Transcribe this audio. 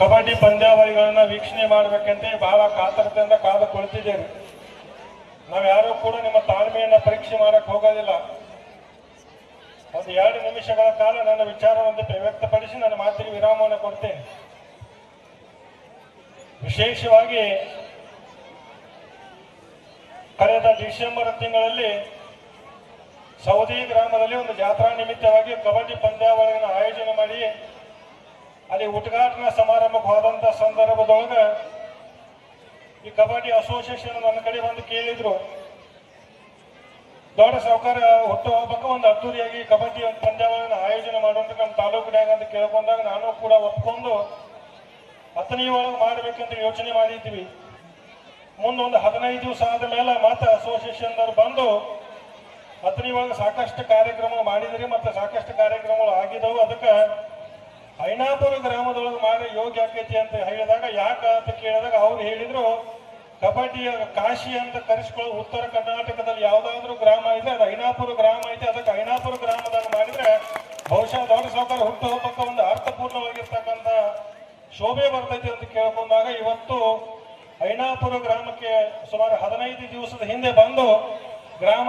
ಕಬಡ್ಡಿ ಪಂದ್ಯಾವಳಿಗಳನ್ನ ವೀಕ್ಷಣೆ ಮಾಡಬೇಕಂತ ಬಹಳ ಕಾತರತೆಯಿಂದ ಕಾದು ಕುಳಿತಿದ್ದೇವೆ. ನಾವು ಯಾರು ಕೂಡ ನಿಮ್ಮ ತಾಳ್ಮೆಯನ್ನ ಪರೀಕ್ಷೆ ಮಾಡಕ್ ಹೋಗೋದಿಲ್ಲ. ಒಂದು 2 ನಿಮಿಷಗಳ ಕಾಲ ನನ್ನ ವಿಚಾರವನ್ನು ವ್ಯಕ್ತಪಡಿಸಿ ನನ್ನ ಮಾತಿಗೆ ವಿರಾಮವನ್ನು ಕೊಡ್ತೇನೆ. ವಿಶೇಷವಾಗಿ ಕಳೆದ ಡಿಸೆಂಬರ್ ತಿಂಗಳಲ್ಲಿ ಸೌದಿ ಗ್ರಾಮದಲ್ಲಿ ಒಂದು ಜಾತ್ರಾ ನಿಮಿತ್ತವಾಗಿ ಕಬಡ್ಡಿ ಪಂದ್ಯಾವಳಿಯನ್ನು ಆಯೋಜನೆ ಮಾಡಿ ಅಲ್ಲಿ ಉದ್ಘಾಟನಾ ಸಮಾರಂಭಕ್ಕೆ ಹೋದಂತ ಸಂದರ್ಭದೊಳಗೆ ಈ ಕಬಡ್ಡಿ ಅಸೋಸಿಯೇಷನ್ ನನ್ನ ಕಡೆ ಬಂದು ಕೇಳಿದ್ರು, ದೊಡ್ಡ ಸಾವುಕಾರ ಹುಟ್ಟು ಹೋಗ್ಬೇಕು ಒಂದು ಅದ್ದೂರಿಯಾಗಿ ಕಬಡ್ಡಿ ಒಂದು ಪಂದ್ಯಾವಳಿಯನ್ನು ಆಯೋಜನೆ ಮಾಡುವಂತ ನಮ್ಮ ತಾಲೂಕಿನಾಗ ಅಂತ ಕೇಳ್ಕೊಂಡಾಗ ನಾನು ಕೂಡ ಒಪ್ಕೊಂಡು 10ನೇ ಒಳಗೆ ಮಾಡ್ಬೇಕಂತ ಯೋಚನೆ ಮಾಡಿದ್ವಿ. ಮುಂದೊಂದು 15 ದಿವಸ ಆದ ಮೇಲೆ ಮತ್ತೆ ಅಸೋಸಿಯೇಷನ್ದವ್ರು ಬಂದು 10ನೇ ಒಳಗೆ ಸಾಕಷ್ಟು ಕಾರ್ಯಕ್ರಮ ಮಾಡಿದ್ರಿ, ಮತ್ತೆ ಸಾಕಷ್ಟು ಕಾರ್ಯಕ್ರಮಗಳು ಆಗಿದ್ದವು. ಅದಕ್ಕೆ ಐನಾಪುರ ಗ್ರಾಮದೊಳಗೆ ಮಾಡಿ ಯೋಗ್ಯ ಆಕೈತಿ ಅಂತ ಹೇಳಿದಾಗ ಯಾಕ ಅಂತ ಕೇಳಿದಾಗ ಅವ್ರು ಹೇಳಿದ್ರು, ಕಬಡ್ಡಿಯ ಕಾಶಿ ಅಂತ ಕರೆಸ್ಕೊಳ್ಳೋ ಉತ್ತರ ಕರ್ನಾಟಕದಲ್ಲಿ ಯಾವ್ದಾದ್ರು ಗ್ರಾಮ ಇದೆ, ಅದು ಐನಾಪುರ ಗ್ರಾಮ ಐತೆ. ಅದಕ್ಕೆ ಐನಾಪುರ ಗ್ರಾಮದಾಗ ಮಾಡಿದ್ರೆ ಬಹುಶಃ ದೊಡ್ಡ ಸಾವುಕಾರ ಹುಟ್ಟು ಹೋಗಕ್ಕ ಒಂದು ಅರ್ಥಪೂರ್ಣವಾಗಿರ್ತಕ್ಕಂಥ ಶೋಭೆ ಬರ್ತೈತಿ ಅಂತ ಕೇಳ್ಕೊಂಡಾಗ ಇವತ್ತು ಐನಾಪುರ ಗ್ರಾಮಕ್ಕೆ ಸುಮಾರು 15 ದಿವಸದ ಹಿಂದೆ ಬಂದು ಗ್ರಾಮ